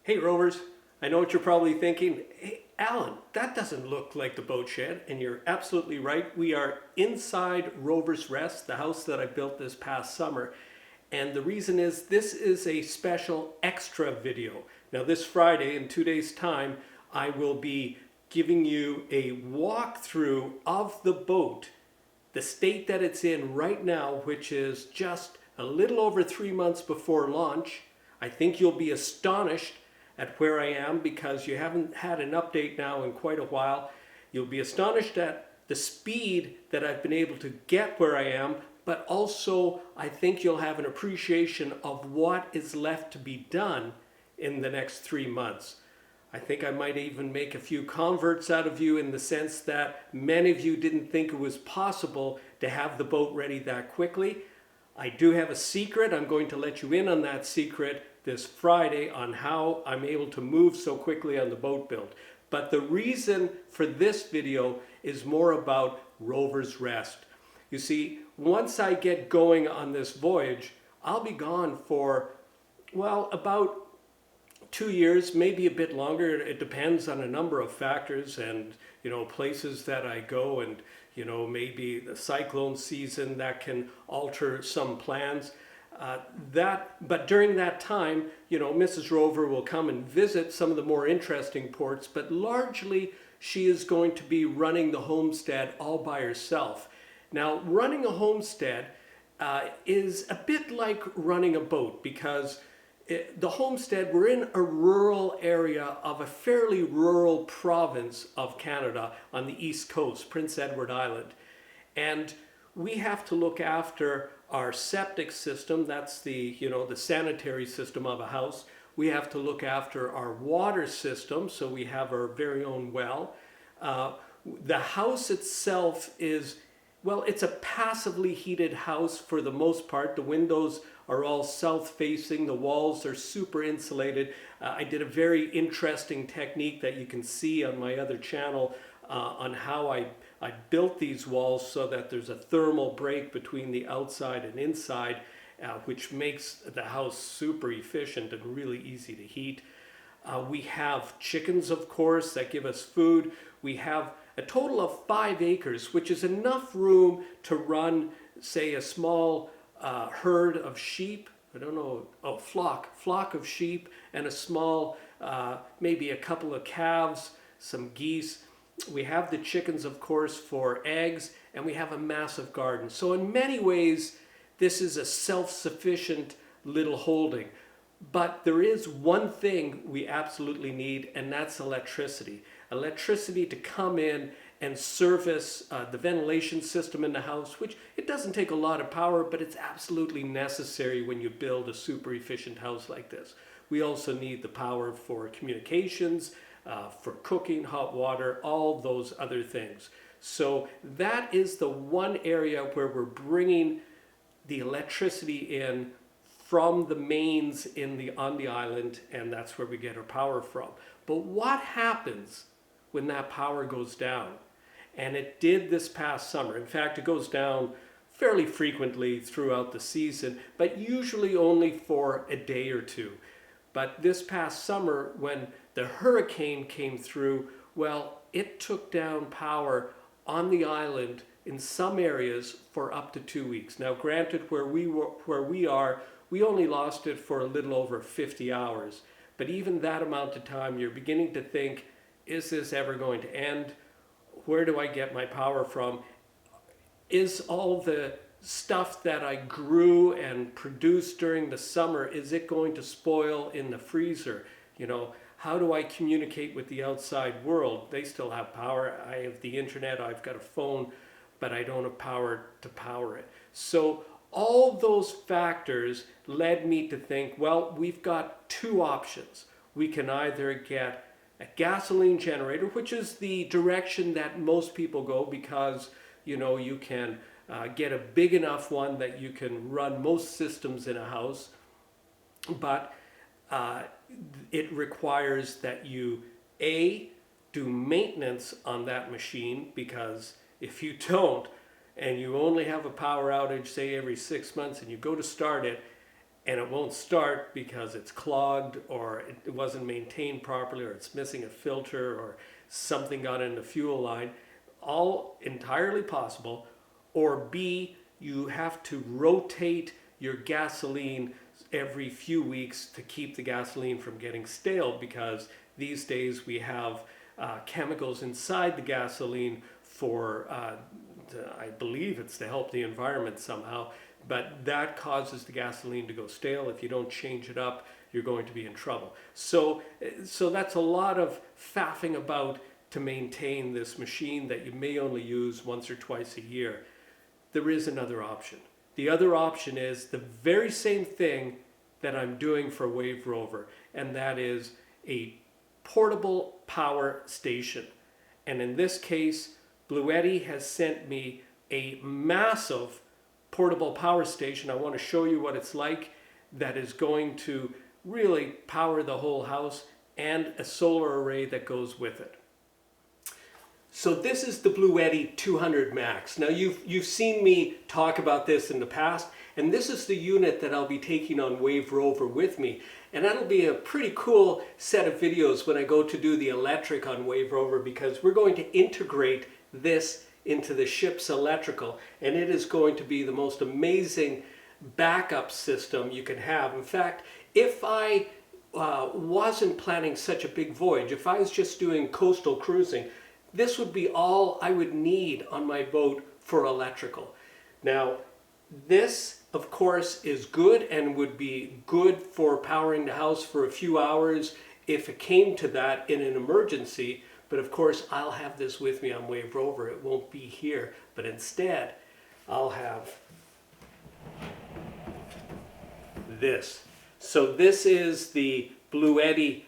Hey Rovers, I know what you're probably thinking. Hey Alan, that doesn't look like the boat shed, and you're absolutely right. We are inside Rover's Rest, the house that I built this past summer. And the reason is this is a special extra video. Now this Friday, in 2 days time, I will be giving you a walkthrough of the boat, the state that it's in right now, which is just a little over 3 months before launch. I think you'll be astonished at where I am because you haven't had an update now in quite a while. You'll be astonished at the speed that I've been able to get where I am, but also I think you'll have an appreciation of what is left to be done in the next 3 months. I think I might even make a few converts out of you in the sense that many of you didn't think it was possible to have the boat ready that quickly. I do have a secret. I'm going to let you in on that secret this Friday on how I'm able to move so quickly on the boat build. But the reason for this video is more about Rover's Rest. You see, once I get going on this voyage, I'll be gone for, well, about 2 years, maybe a bit longer. It depends on a number of factors and, places that I go and, maybe the cyclone season that can alter some plans. But during that time, Mrs. Rover will come and visit some of the more interesting ports, but largely she is going to be running the homestead all by herself. Now, running a homestead is a bit like running a boat because the homestead, we're in a rural area of a fairly rural province of Canada on the east coast, Prince Edward Island. And we have to look after our septic system, that's the sanitary system of a house. We have to look after our water system, so we have our very own well. The house itself is, well, it's a passively heated house for the most part. The windows are all south-facing. The walls are super insulated. I did a very interesting technique that you can see on my other channel on how I built these walls so that there's a thermal break between the outside and inside, which makes the house super efficient and really easy to heat. We have chickens, of course, that give us food. We have a total of 5 acres, which is enough room to run, say, a small herd of sheep. I don't know, flock of sheep, and a small, maybe a couple of calves, some geese. We have the chickens, of course, for eggs, and we have a massive garden. So in many ways, this is a self-sufficient little holding. But there is one thing we absolutely need, and that's electricity. Electricity to come in and service the ventilation system in the house, which it doesn't take a lot of power, but it's absolutely necessary when you build a super efficient house like this. We also need the power for communications, for cooking, hot water, all those other things. So that is the one area where we're bringing the electricity in from the mains on the island, and that's where we get our power from. But what happens when that power goes down? And it did this past summer. In fact, it goes down fairly frequently throughout the season, but usually only for a day or two. But this past summer, when the hurricane came through, well, it took down power on the island in some areas for up to 2 weeks. Now, granted, where we are, we only lost it for a little over 50 hours. But even that amount of time, you're beginning to think, is this ever going to end? Where do I get my power from? Is all the stuff that I grew and produced during the summer, is it going to spoil in the freezer? How do I communicate with the outside world? They still have power. I have the internet, I've got a phone, but I don't have power to power it. So all those factors led me to think, well, we've got 2 options. We can either get a gasoline generator, which is the direction that most people go because, you can get a big enough one that you can run most systems in a house, but it requires that you, A, do maintenance on that machine, because if you don't, and you only have a power outage, say every 6 months, and you go to start it, and it won't start because it's clogged or it wasn't maintained properly or it's missing a filter or something got in the fuel line, all entirely possible. Or B, you have to rotate your gasoline every few weeks to keep the gasoline from getting stale, because these days we have chemicals inside the gasoline for, I believe it's to help the environment somehow, but that causes the gasoline to go stale. If you don't change it up, you're going to be in trouble. So that's a lot of faffing about to maintain this machine that you may only use once or twice a year. There is another option. The other option is the very same thing that I'm doing for Wave Rover, and that is a portable power station. And in this case, Bluetti has sent me a massive portable power station. I want to show you what it's like, that is going to really power the whole house, and a solar array that goes with it. So this is the Bluetti 200 Max. Now you've seen me talk about this in the past, and this is the unit that I'll be taking on Wave Rover with me. And that'll be a pretty cool set of videos when I go to do the electric on Wave Rover, because we're going to integrate this into the ship's electrical, and it is going to be the most amazing backup system you can have. In fact, if I wasn't planning such a big voyage, if I was just doing coastal cruising, this would be all I would need on my boat for electrical. Now, this, of course, is good and would be good for powering the house for a few hours if it came to that in an emergency. But of course, I'll have this with me on Wave Rover. It won't be here, but instead, I'll have this. So this is the Bluetti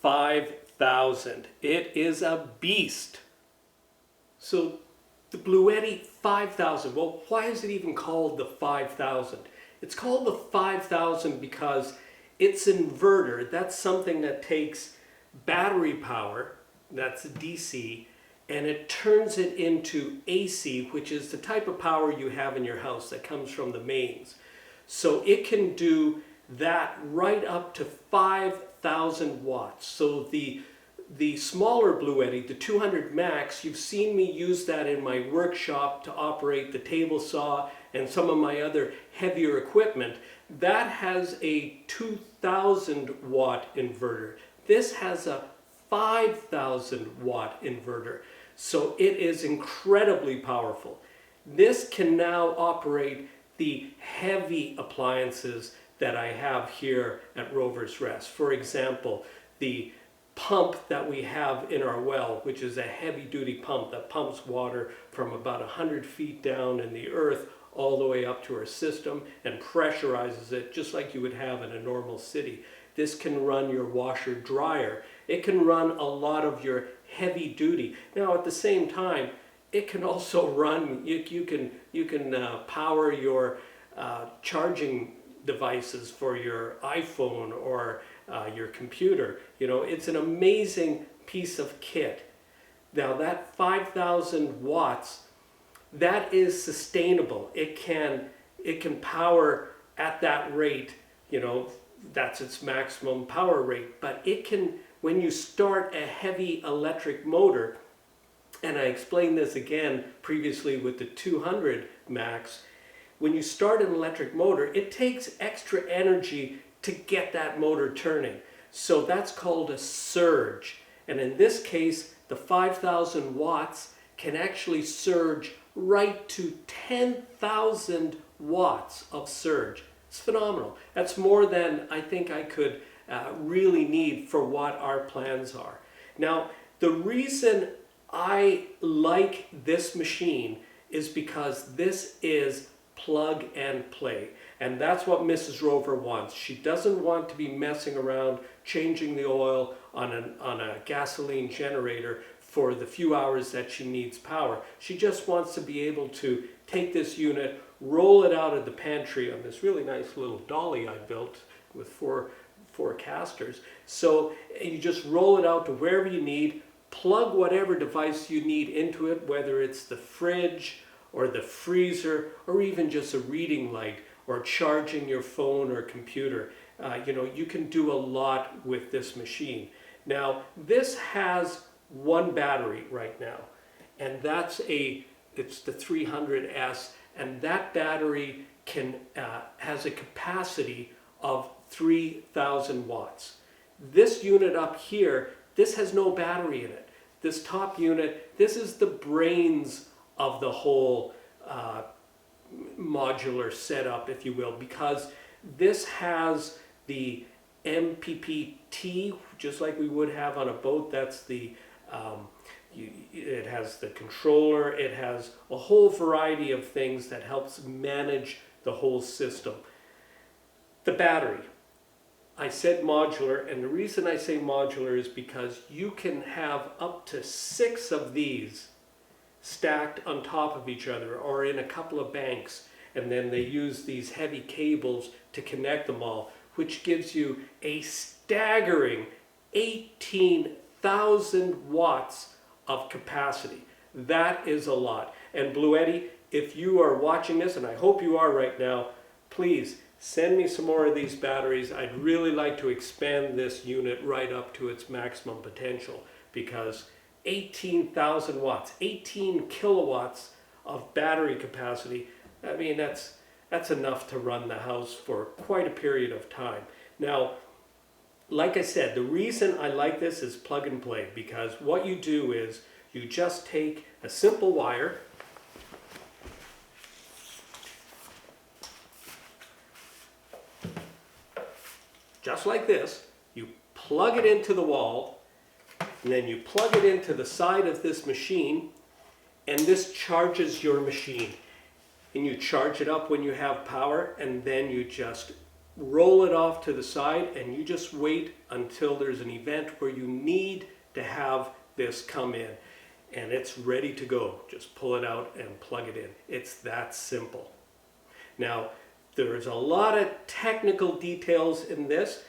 5000. It is a beast. So the Bluetti 5000, well, why is it even called the 5000? It's called the 5000 because its inverter, that's something that takes battery power, that's DC, and it turns it into AC, which is the type of power you have in your house that comes from the mains. So it can do that right up to 5,000 watts. So the smaller Bluetti, the 200 Max, you've seen me use that in my workshop to operate the table saw and some of my other heavier equipment. That has a 2,000 watt inverter. This has a 5,000 watt inverter. So it is incredibly powerful. This can now operate the heavy appliances that I have here at Rover's Rest. For example, the pump that we have in our well, which is a heavy-duty pump that pumps water from about 100 feet down in the earth all the way up to our system and pressurizes it just like you would have in a normal city. This can run your washer dryer. It can run a lot of your heavy duty. Now at the same time, it can also run, you can power your charging devices for your iPhone or your computer. You know, it's an amazing piece of kit. Now that 5,000 watts, that is sustainable. It can power at that rate, you know, that's its maximum power rate. But it can, when you start a heavy electric motor, and I explained this again previously with the 200 Max, when you start an electric motor, it takes extra energy to get that motor turning. So that's called a surge. And in this case, the 5,000 watts can actually surge right to 10,000 watts of surge. It's phenomenal. That's more than I think I could really need for what our plans are. Now, the reason I like this machine is because this is plug and play. And that's what Mrs. Rover wants. She doesn't want to be messing around changing the oil on a gasoline generator for the few hours that she needs power. She just wants to be able to take this unit, roll it out of the pantry on this really nice little dolly I built with four casters. So you just roll it out to wherever you need, plug whatever device you need into it, whether it's the fridge or the freezer or even just a reading light or charging your phone or computer. You can do a lot with this machine. Now, this has one battery right now, and it's the 300S, and that battery has a capacity of 3,000 watts. This unit up here, this has no battery in it. This top unit, this is the brains of the whole modular setup, if you will, because this has the MPPT, just like we would have on a boat. That's it has the controller, it has a whole variety of things that helps manage the whole system. The battery. I said modular, and the reason I say modular is because you can have up to 6 of these stacked on top of each other or in a couple of banks, and then they use these heavy cables to connect them all, which gives you a staggering 18,000 watts of capacity. That is a lot. And Bluetti, if you are watching this, and I hope you are right now, please send me some more of these batteries. I'd really like to expand this unit right up to its maximum potential, because 18,000 watts, 18 kilowatts of battery capacity, I mean, that's enough to run the house for quite a period of time. Now, like I said, the reason I like this is plug and play, because what you do is you just take a simple wire, just like this, you plug it into the wall, and then you plug it into the side of this machine, and this charges your machine. And you charge it up when you have power, and then you just roll it off to the side, and you just wait until there's an event where you need to have this come in, and it's ready to go. Just pull it out and plug it in. It's that simple. Now, there's a lot of technical details in this.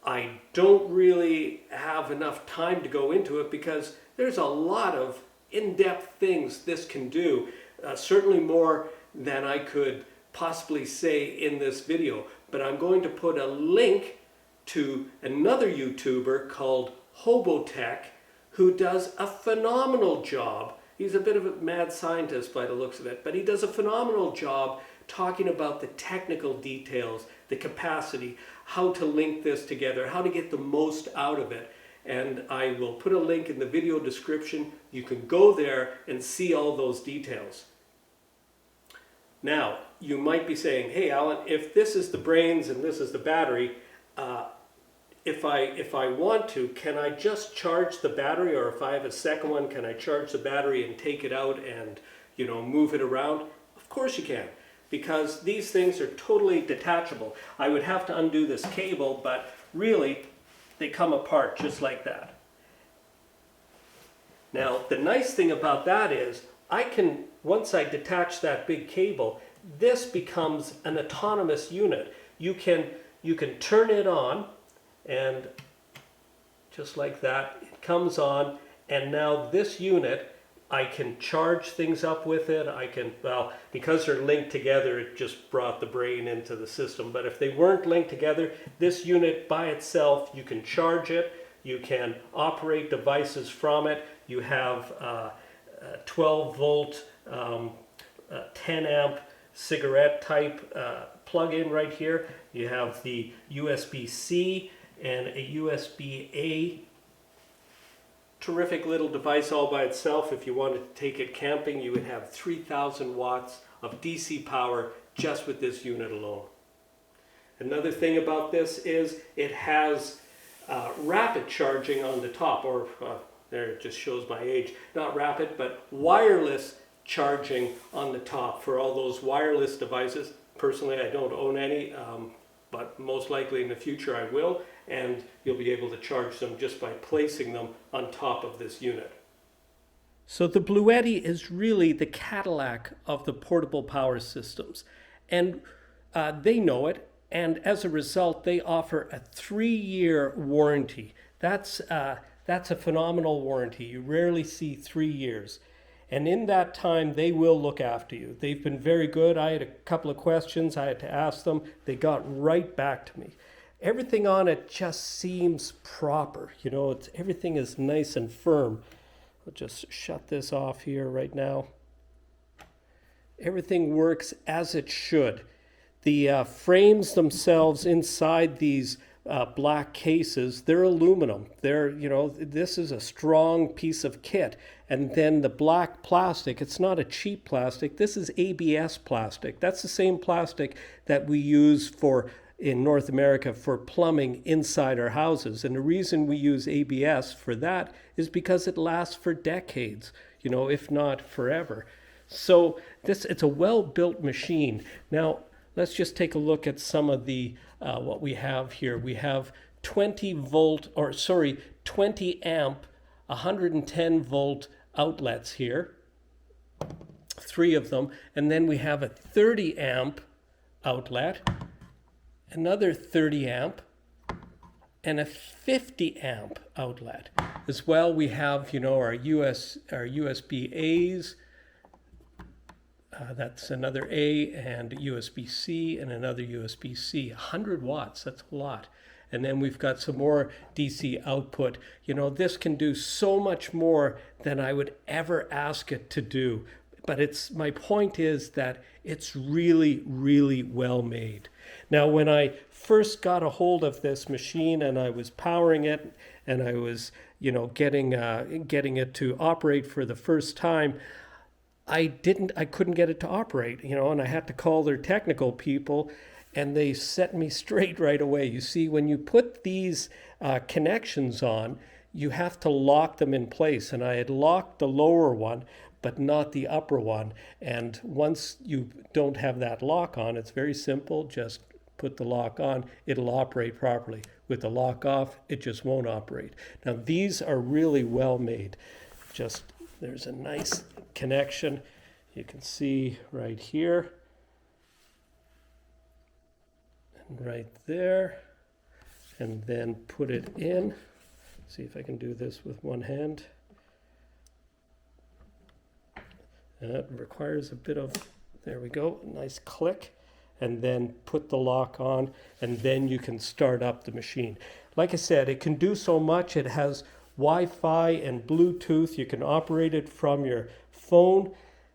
I don't really have enough time to go into it, because there's a lot of in-depth things this can do, certainly more than I could possibly say in this video. But I'm going to put a link to another YouTuber called Hobotech, who does a phenomenal job. He's a bit of a mad scientist by the looks of it, but he does a phenomenal job talking about the technical details, the capacity, how to link this together, how to get the most out of it. And I will put a link in the video description. You can go there and see all those details. Now, you might be saying, hey Alan, if this is the brains and this is the battery, if I want to, can I just charge the battery, or if I have a second one, can I charge the battery and take it out and move it around? Of course you can, because these things are totally detachable. I would have to undo this cable, but really they come apart just like that. Now, the nice thing about that is once I detach that big cable, this becomes an autonomous unit. You can turn it on, and just like that, it comes on, and now this unit, I can charge things up with it. Because they're linked together, it just brought the brain into the system. But if they weren't linked together, this unit by itself, you can charge it, you can operate devices from it. You have 12 volt, 10 amp cigarette type plug-in right here. You have the USB-C and a USB-A. Terrific little device all by itself. If you wanted to take it camping, you would have 3,000 watts of DC power just with this unit alone. Another thing about this is it has rapid charging on the top, or there it just shows my age. Not rapid, but wireless charging on the top for all those wireless devices. Personally, I don't own any, but most likely in the future I will, and you'll be able to charge them just by placing them on top of this unit. So the Bluetti is really the Cadillac of the portable power systems, and they know it, and as a result they offer a 3-year warranty. That's a phenomenal warranty. You rarely see 3 years. And in that time, they will look after you. They've been very good. I had a couple of questions I had to ask them. They got right back to me. Everything on it just seems proper. You know, everything is nice and firm. I'll just shut this off here right now. Everything works as it should. The frames themselves inside these black cases, they're aluminum. This is a strong piece of kit. And then the black plastic, it's not a cheap plastic. This is ABS plastic. That's the same plastic that we use in North America for plumbing inside our houses. And the reason we use ABS for that is because it lasts for decades, if not forever. So it's a well-built machine. Now, let's just take a look at some of the what we have here. We have 20 amp, 110 volt outlets here, 3 of them. And then we have a 30 amp outlet, another 30 amp, and a 50 amp outlet. As well, we have, our USB A's. That's another A, and USB-C, and another USB-C. 100 watts, that's a lot. And then we've got some more DC output. This can do so much more than I would ever ask it to do. But my point is that it's really, really well made. Now, when I first got a hold of this machine and I was powering it and I was, getting it to operate for the first time, I couldn't get it to operate, and I had to call their technical people, and they set me straight right away. You see, when you put these connections on, you have to lock them in place. And I had locked the lower one, but not the upper one. And once you don't have that lock on, it's very simple. Just put the lock on, it'll operate properly. With the lock off, it just won't operate. Now, these are really well made. There's a nice connection. You can see right here and right there, and then put it in. See if I can do this with one hand. And it requires a bit of, there we go, nice click, and then put the lock on, and then you can start up the machine. Like I said, it can do so much. It has Wi-Fi and Bluetooth. You can operate it from your phone.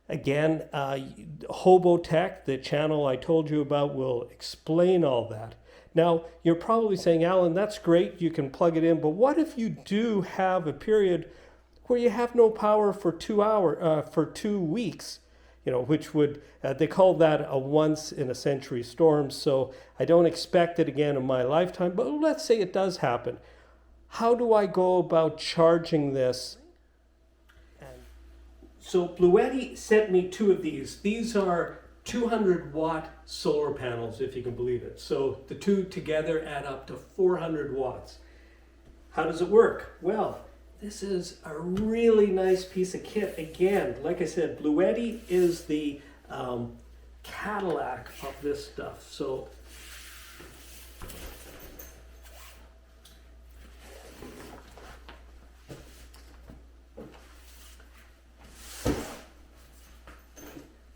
Again, Hobotech, the channel I told you about, will explain all that. Now, you're probably saying, Alan, that's great, you can plug it in, but what if you do have a period where you have no power for 2 weeks? Which would, they call that a once-in-a-century storm, so I don't expect it again in my lifetime, but let's say it does happen. How do I go about charging this? So Bluetti sent me 2 of these. These are 200 watt solar panels, if you can believe it. So the 2 together add up to 400 watts. How does it work? Well, this is a really nice piece of kit. Again, like I said, Bluetti is the Cadillac of this stuff. So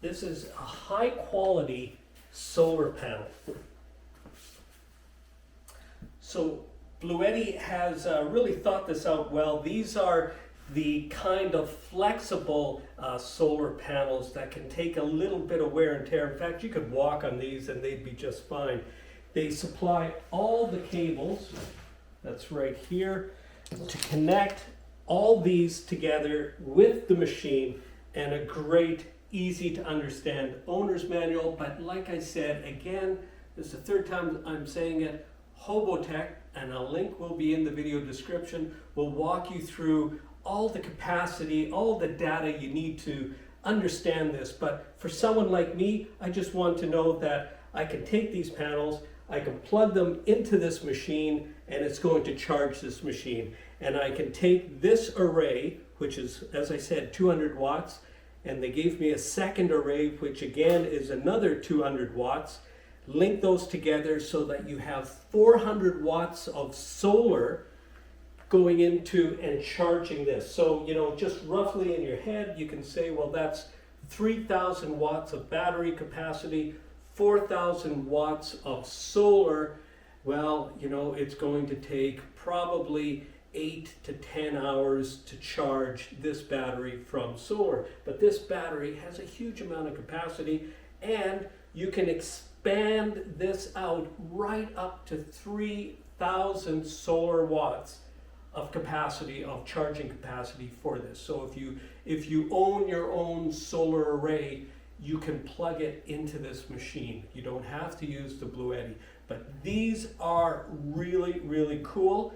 this is a high quality solar panel. So Bluetti has really thought this out well. These are the kind of flexible solar panels that can take a little bit of wear and tear. In fact, you could walk on these and they'd be just fine. They supply all the cables, that's right here, to connect all these together with the machine, and a great, easy to understand owner's manual. But like I said, again, this is the 3rd time I'm saying it, Hobotech, and a link will be in the video description, will walk you through all the capacity, all the data you need to understand this. But for someone like me, I just want to know that I can take these panels, I can plug them into this machine, and it's going to charge this machine. And I can take this array, which is, as I said, 200 watts, and they gave me a second array, which again is another 200 watts. Link those together so that you have 400 watts of solar going into and charging this. So, you know, just roughly in your head, you can say, well, that's 3,000 watts of battery capacity, 4,000 watts of solar. Well, you know, it's going to take probably 8 to 10 hours to charge this battery from solar. But this battery has a huge amount of capacity, and you can expand this out right up to 3,000 solar watts of capacity, of charging capacity for this. So if you own your own solar array, you can plug it into this machine. You don't have to use the Bluetti. But these are really, really cool.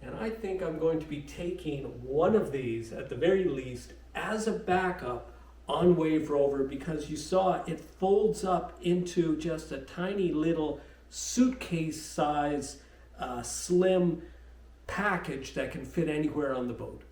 And I think I'm going to be taking one of these, at the very least, as a backup on Wave Rover, because you saw it folds up into just a tiny little suitcase size, slim package that can fit anywhere on the boat.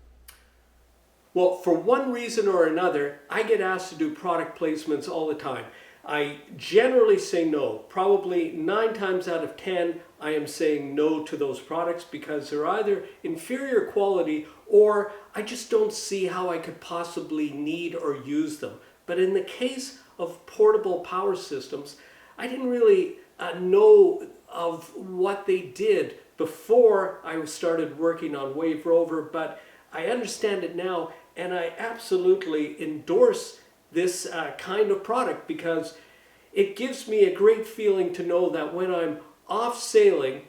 Well, for one reason or another, I get asked to do product placements all the time. I generally say no. Probably 9 times out of 10, I am saying no to those products because they're either inferior quality or I just don't see how I could possibly need or use them. But in the case of portable power systems, I didn't really know of what they did before I started working on Wave Rover, but I understand it now, and I absolutely endorse this kind of product because it gives me a great feeling to know that when I'm off sailing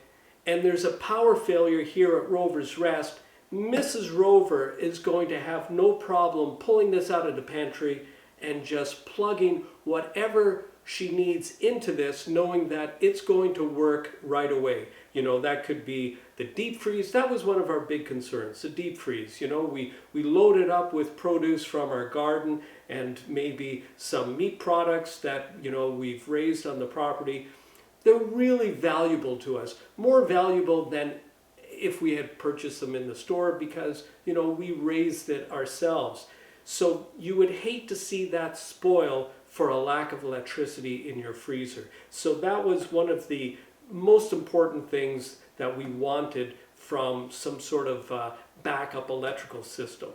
and there's a power failure here at Rover's Rest, Mrs. Rover is going to have no problem pulling this out of the pantry and just plugging whatever she needs into this, knowing that it's going to work right away. You know, that could be the deep freeze. That was one of our big concerns, the deep freeze. You know, we load it up with produce from our garden and maybe some meat products that, you know, we've raised on the property. They're really valuable to us, more valuable than if we had purchased them in the store because, you know, we raised it ourselves. So you would hate to see that spoil for a lack of electricity in your freezer. So that was one of the most important things that we wanted from some sort of backup electrical system.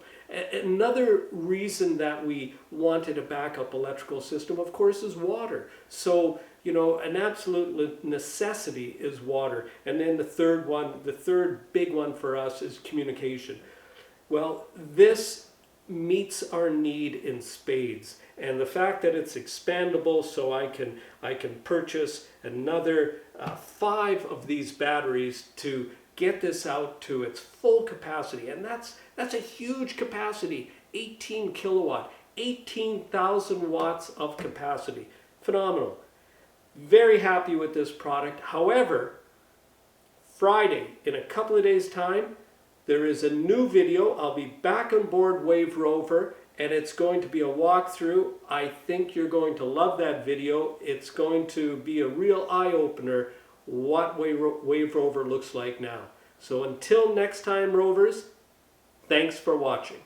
Another reason that we wanted a backup electrical system, of course, is water. So, you know, an absolute necessity is water. And then the third big one for us is communication. Well, this meets our need in spades, and the fact that it's expandable, so I can purchase another 5 of these batteries to get this out to its full capacity, and that's a huge capacity, 18 kilowatt, 18,000 watts of capacity. Phenomenal. Very happy with this product. However, Friday, in a couple of days' time, there is a new video. I'll be back on board Wave Rover, and it's going to be a walkthrough. I think you're going to love that video. It's going to be a real eye-opener what Wave Rover looks like now. So until next time, Rovers, thanks for watching.